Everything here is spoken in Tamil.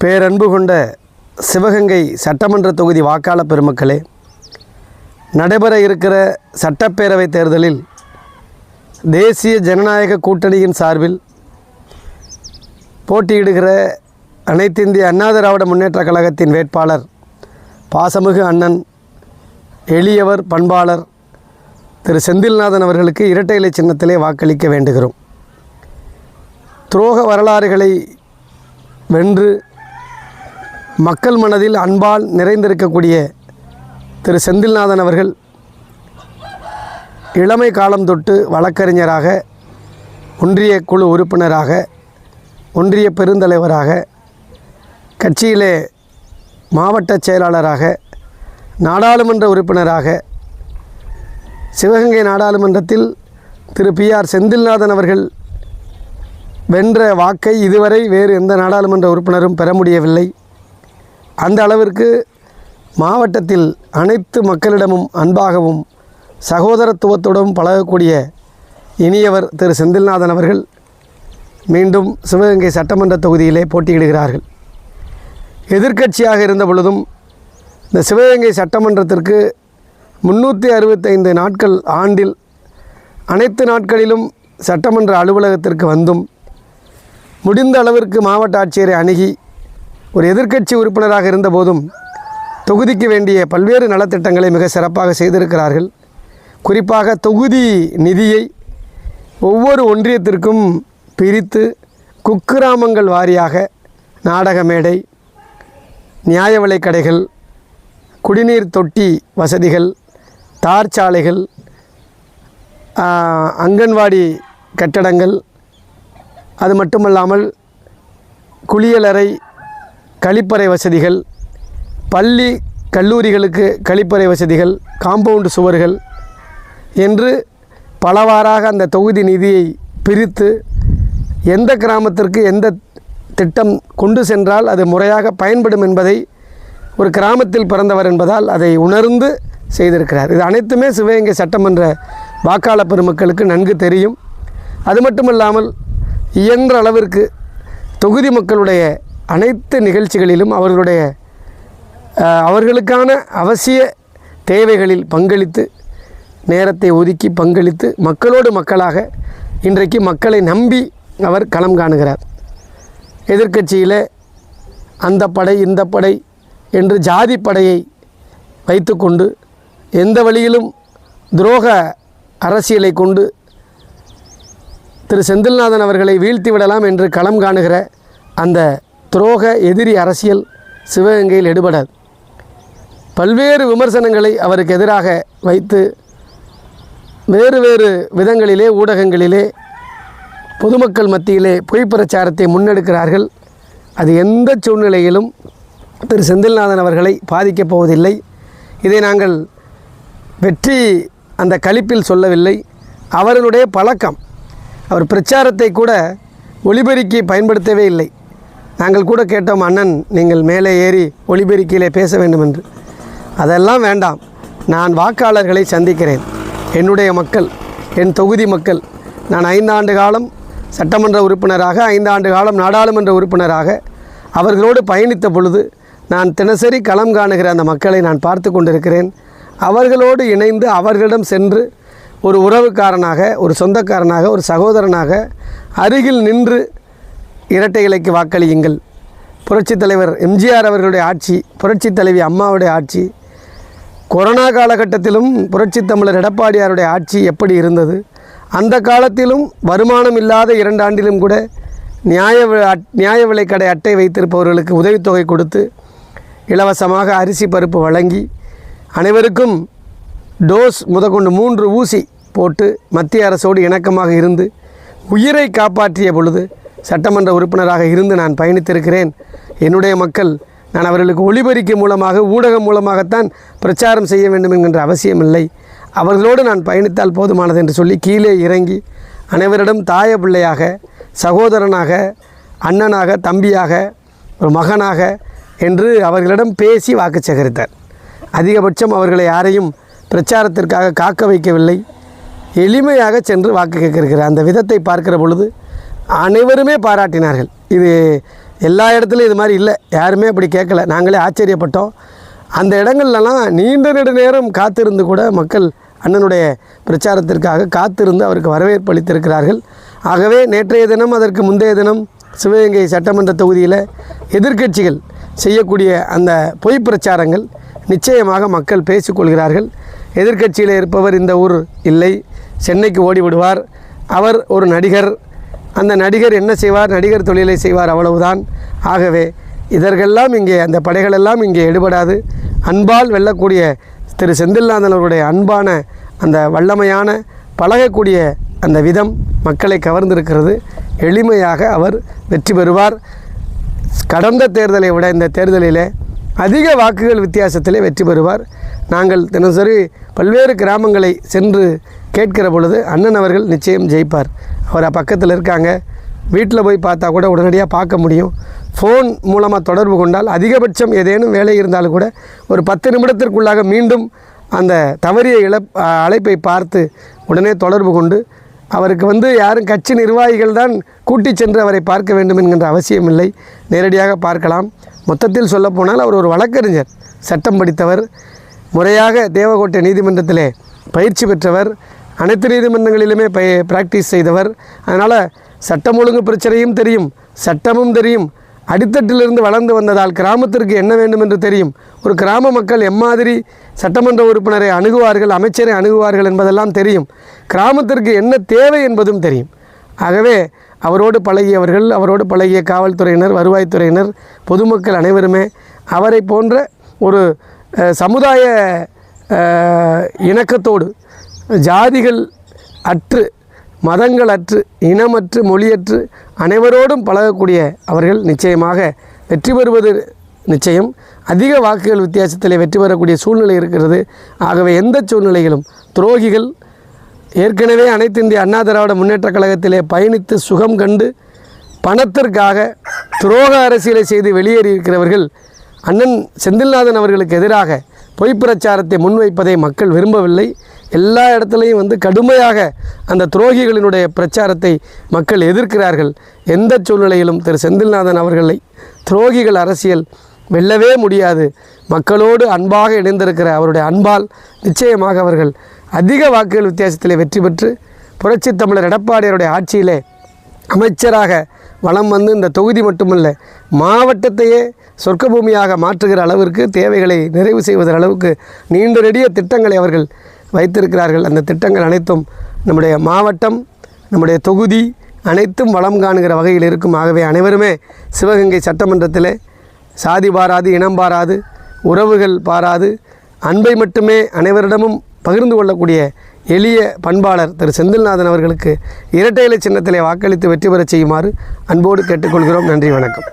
பேரன்பு கொண்ட சிவகங்கை சட்டமன்ற தொகுதி வாக்காளர் பெருமக்களே, நடைபெற இருக்கிற சட்டப்பேரவை தேர்தலில் தேசிய ஜனநாயக கூட்டணியின் சார்பில் போட்டியிடுகிற அனைத்திந்திய அண்ணா திராவிட முன்னேற்றக் கழகத்தின் வேட்பாளர் பாசமிகு அண்ணன், எளியவர், பண்பாளர் திரு செந்தில்நாதன் அவர்களுக்கு இரட்டை இலை சின்னத்திலே வாக்களிக்க வேண்டுகிறோம். துரோக வரலாறுகளை வென்று மக்கள் மனதில் அன்பால் நிறைந்திருக்கக்கூடிய திரு செந்தில்நாதன் அவர்கள் இளமை காலம் தொட்டு வழக்கறிஞராக, ஒன்றிய குழு உறுப்பினராக, ஒன்றிய பெருந்தலைவராக, கட்சியிலே மாவட்ட செயலாளராக, நாடாளுமன்ற உறுப்பினராக, சிவகங்கை நாடாளுமன்றத்தில் திரு PR செந்தில்நாதன் அவர்கள் வென்ற வாக்கை இதுவரை வேறு எந்த நாடாளுமன்ற உறுப்பினரும் பெற முடியவில்லை. அந்த அளவிற்கு மாவட்டத்தில் அனைத்து மக்களிடமும் அன்பாகவும் சகோதரத்துவத்துடன் பழகக்கூடிய இனியவர் திரு செந்தில்நாதன் அவர்கள் மீண்டும் சிவகங்கை சட்டமன்ற தொகுதியிலே போட்டியிடுகிறார்கள். எதிர்க்கட்சியாக இருந்த பொழுதும் இந்த சிவகங்கை சட்டமன்றத்திற்கு 365 நாட்கள் ஆண்டில் அனைத்து நாட்களிலும் சட்டமன்ற அலுவலகத்திற்கு வந்தும் முடிந்த அளவிற்கு மாவட்ட ஆட்சியரை அணுகி ஒரு எதிர்க்கட்சி உறுப்பினராக இருந்தபோதும் தொகுதிக்கு வேண்டிய பல்வேறு நலத்திட்டங்களை மிக சிறப்பாக செய்திருக்கிறார்கள். குறிப்பாக தொகுதி நிதியை ஒவ்வொரு ஒன்றியத்திற்கும் பிரித்து குக்கிராமங்கள் வாரியாக நாடக மேடை, நியாய விலைக் கடைகள், குடிநீர் தொட்டி வசதிகள், தார் சாலைகள், அங்கன்வாடி கட்டடங்கள், அது மட்டுமல்லாமல் குளியலறை, கழிப்பறை வசதிகள், பள்ளி கல்லூரிகளுக்கு கழிப்பறை வசதிகள், காம்பவுண்டு சுவர்கள் என்று பலவாறாக அந்த தொகுதி நிதியை பிரித்து எந்த கிராமத்திற்கு எந்த திட்டம் கொண்டு சென்றால் அது முறையாக பயன்படும் என்பதை ஒரு கிராமத்தில் பிறந்தவர் என்பதால் அதை உணர்ந்து செய்திருக்கிறார். இது அனைத்துமே சிவகங்கை சட்டமன்ற வாக்காளர் பெருமக்களுக்கு நன்கு தெரியும். அது மட்டுமல்லாமல் இயன்ற அளவிற்கு தொகுதி மக்களுடைய அனைத்து நிகழ்ச்சிகளிலும் அவர்களுக்கான அவசிய தேவைகளில் பங்களித்து, நேரத்தை ஒதுக்கி பங்களித்து, மக்களோடு மக்களாக இன்றைக்கு மக்களை நம்பி அவர் களம் காணுகிறார். எதிர்க்கட்சியில் அந்த படை இந்த படை என்று ஜாதி படையை வைத்துக்கொண்டு எந்த வழியிலும் துரோக அரசியலை கொண்டு திரு செந்தில்நாதன் அவர்களை வீழ்த்திவிடலாம் என்று களம் காணுகிற அந்த துரோக எதிரி அரசியல் சிவகங்கையில் எடுபடாது. பல்வேறு விமர்சனங்களை அவருக்கு எதிராக வைத்து வேறு வேறு விதங்களிலே ஊடகங்களிலே பொதுமக்கள் மத்தியிலே பொய் பிரச்சாரத்தை முன்னெடுக்கிறார்கள். அது எந்த சூழ்நிலையிலும் திரு செந்தில்நாதன் அவர்களை பாதிக்கப் போவதில்லை. இதை நாங்கள் வெற்றி அந்த களிப்பில் சொல்லவில்லை. அவர்களுடைய பழக்கம், அவர் பிரச்சாரத்தை கூட ஒலிபெருக்கி பயன்படுத்தவே இல்லை. நாங்கள் கூட கேட்டோம், அண்ணன் நீங்கள் மேலே ஏறி ஒலிபெருக்கியிலே பேச வேண்டும் என்று. அதெல்லாம் வேண்டாம். நான் வாக்காளர்களை சந்திக்கிறேன், என்னுடைய மக்கள், என் தொகுதி மக்கள். நான் 5 ஆண்டு காலம் சட்டமன்ற உறுப்பினராக, 5 ஆண்டு காலம் நாடாளுமன்ற உறுப்பினராக அவர்களோடு பயணித்த பொழுது நான் தினசரி களம் காணுகிற அந்த மக்களை நான் பார்த்து கொண்டிருக்கிறேன். அவர்களோடு இணைந்து அவர்களிடம் சென்று ஒரு உறவுக்காரனாக, ஒரு சொந்தக்காரனாக, ஒரு சகோதரனாக அருகில் நின்று இரட்டை இலைக்கு வாக்களியுங்கள். புரட்சித் தலைவர் எம்ஜிஆர் அவர்களுடைய ஆட்சி, புரட்சித் தலைவி அம்மாவுடைய ஆட்சி, கொரோனா காலகட்டத்திலும் புரட்சித் தமிழர் எடப்பாடியாருடைய ஆட்சி எப்படி இருந்தது, அந்த காலத்திலும் வருமானம் இல்லாத 2 ஆண்டிலும் கூட நியாய விலைக்கடை அட்டை வைத்திருப்பவர்களுக்கு உதவித்தொகை கொடுத்து இலவசமாக அரிசி பருப்பு வழங்கி அனைவருக்கும் டோஸ் முதற்கொண்டு 3 ஊசி போட்டு மத்திய அரசோடு இணக்கமாக இருந்து உயிரை காப்பாற்றிய பொழுது சட்டமன்ற உறுப்பினராக இருந்து நான் பயணித்திருக்கிறேன். என்னுடைய மக்கள், நான் அவர்களுக்கு ஒளிபெருக்கி மூலமாக, ஊடகம் மூலமாகத்தான் பிரச்சாரம் செய்ய வேண்டும் என்கின்ற அவசியமில்லை. அவர்களோடு நான் பயணித்தால் போதுமானது என்று சொல்லி கீழே இறங்கி அனைவரிடம் தாய பிள்ளையாக, சகோதரனாக, அண்ணனாக, தம்பியாக, ஒரு மகனாக என்று அவர்களிடம் பேசி வாக்கு சேகரித்தார். அதிகபட்சம் அவர்களை யாரையும் பிரச்சாரத்திற்காக காக்க வைக்கவில்லை. எளிமையாக சென்று வாக்கு கேட்கிற அந்த விதத்தை பார்க்கிற பொழுது அனைவருமே பாராட்டினார்கள். இது எல்லா இடத்துலையும் இது மாதிரி இல்லை, யாருமே அப்படி கேட்கல. நாங்களே ஆச்சரியப்பட்டோம். அந்த இடங்கள்லாம் நீண்ட நெடுநேரம் காத்திருந்து கூட மக்கள் அண்ணனுடைய பிரச்சாரத்திற்காக காத்திருந்து அவருக்கு வரவேற்பு அளித்திருக்கிறார்கள். ஆகவே நேற்றைய தினம் அதற்கு முந்தைய தினம் சிவகங்கை சட்டமன்ற தொகுதியில் எதிர்க்கட்சிகள் செய்யக்கூடிய அந்த பொய் பிரச்சாரங்கள் நிச்சயமாக மக்கள் பேசிக்கொள்கிறார்கள். எதிர்க்கட்சியில் இருப்பவர் இந்த ஊர் இல்லை, சென்னைக்கு ஓடிவிடுவார், அவர் ஒரு நடிகர், அந்த நடிகர் என்ன செய்வார், நடிகர் தொழிலை செய்வார், அவ்வளவுதான். ஆகவே இதற்கெல்லாம் இங்கே அந்த படைகளெல்லாம் இங்கே எடுபடாது. அன்பால் வெல்லக்கூடிய திரு செந்தில்நாதன் அவருடைய அன்பான அந்த வல்லமையான பழகக்கூடிய அந்த விதம் மக்களை கவர்ந்திருக்கிறது. எளிமையாக அவர் வெற்றி பெறுவார். கடந்த தேர்தலை விட இந்த தேர்தலிலே அதிக வாக்குகள் வித்தியாசத்திலே வெற்றி பெறுவார். நாங்கள் தினசரி பல்வேறு கிராமங்களை சென்று கேட்கிற பொழுது அண்ணன் அவர்கள் நிச்சயம் ஜெயிப்பார். அவர் பக்கத்தில் இருக்காங்க, வீட்டில் போய் பார்த்தா கூட உடனடியாக பார்க்க முடியும். ஃபோன் மூலமாக தொடர்பு கொண்டால் அதிகபட்சம் ஏதேனும் வேலை இருந்தாலும் கூட ஒரு 10 நிமிடத்திற்குள்ளாக மீண்டும் அந்த தவறிய அழைப்பை பார்த்து உடனே தொடர்பு கொண்டு அவருக்கு யாரும் கட்சி நிர்வாகிகள் தான் கூட்டி சென்று அவரை பார்க்க வேண்டும் என்கின்ற அவசியம் இல்லை, நேரடியாக பார்க்கலாம். மொத்தத்தில் சொல்லப்போனால் அவர் ஒரு வழக்கறிஞர், சட்டம் படித்தவர், முறையாக தேவகோட்டை நீதிமன்றத்திலே பயிற்சி பெற்றவர், அனைத்து நீதிமன்றங்களிலுமே பிராக்டிஸ் செய்தவர். அதனால் சட்டம் ஒழுங்கு பிரச்சனையும் தெரியும், சட்டமும் தெரியும். அடித்தட்டிலிருந்து வளர்ந்து வந்ததால் கிராமத்திற்கு என்ன வேண்டும் என்று தெரியும். ஒரு கிராம மக்கள் எம்மாதிரி சட்டமன்ற உறுப்பினரை அணுகுவார்கள், அமைச்சரை அணுகுவார்கள் என்பதெல்லாம் தெரியும். கிராமத்திற்கு என்ன தேவை என்பதும் தெரியும். ஆகவே அவரோடு பழகியவர்கள், அவரோடு பழகிய காவல்துறையினர், வருவாய்த்துறையினர், பொதுமக்கள் அனைவருமே அவரை போன்ற ஒரு சமுதாய இணக்கத்தோடு, ஜாதிகள் அற்று, மதங்கள் அற்று, இனமற்று, மொழியற்று அனைவரோடும் பழகக்கூடிய அவர்கள் நிச்சயமாக வெற்றி பெறுவது நிச்சயம். அதிக வாக்குகள் வித்தியாசத்தில் வெற்றி பெறக்கூடிய சூழ்நிலை இருக்கிறது. ஆகவே எந்த சூழ்நிலையிலும் துரோகிகள், ஏற்கனவே அனைத்து இந்திய அண்ணா திராவிட முன்னேற்றக் கழகத்திலே பயணித்து சுகம் கண்டு பணத்திற்காக துரோக அரசியலை செய்து வெளியேறியிருக்கிறவர்கள் அண்ணன் செந்தில்நாதன் அவர்களுக்கு எதிராக பொய் பிரச்சாரத்தை முன்வைப்பதை மக்கள் விரும்பவில்லை. எல்லா இடத்துலையும் கடுமையாக அந்த துரோகிகளினுடைய பிரச்சாரத்தை மக்கள் எதிர்க்கிறார்கள். எந்த சூழ்நிலையிலும் திரு செந்தில்நாதன் அவர்களை துரோகிகள் அரசியல் வெல்லவே முடியாது. மக்களோடு அன்பாக இணைந்திருக்கிற அவருடைய அன்பால் நிச்சயமாக அவர்கள் அதிக வாக்குகள் வித்தியாசத்திலே வெற்றி பெற்று புரட்சித் தமிழர் எடப்பாடியாருடைய ஆட்சியிலே அமைச்சராக வலம் வந்து இந்த தொகுதி மட்டுமல்ல மாவட்டத்தையே சொர்க்க பூமியாக மாற்றுகிற அளவிற்கு தேவைகளை நிறைவு செய்வதன் அளவுக்கு நீண்ட நெடிய திட்டங்களை அவர்கள் வைத்திருக்கிறார்கள். அந்த திட்டங்கள் அனைத்தும் நம்முடைய மாவட்டம், நம்முடைய தொகுதி அனைத்தும் வளம் காணுகிற வகையில் இருக்கும். ஆகவே அனைவருமே சிவகங்கை சட்டமன்றத்திலே சாதி பாராது, இனம் பாராது, உறவுகள் பாராது, அன்பை மட்டுமே அனைவரிடமும் பகிர்ந்து கொள்ளக்கூடிய எளிய பண்பாளர் திரு செந்தில்நாதன் அவர்களுக்கு இரட்டை இலை சின்னத்திலே வாக்களித்து வெற்றி பெறச் செய்யுமாறு அன்போடு கேட்டுக்கொள்கிறோம். நன்றி, வணக்கம்.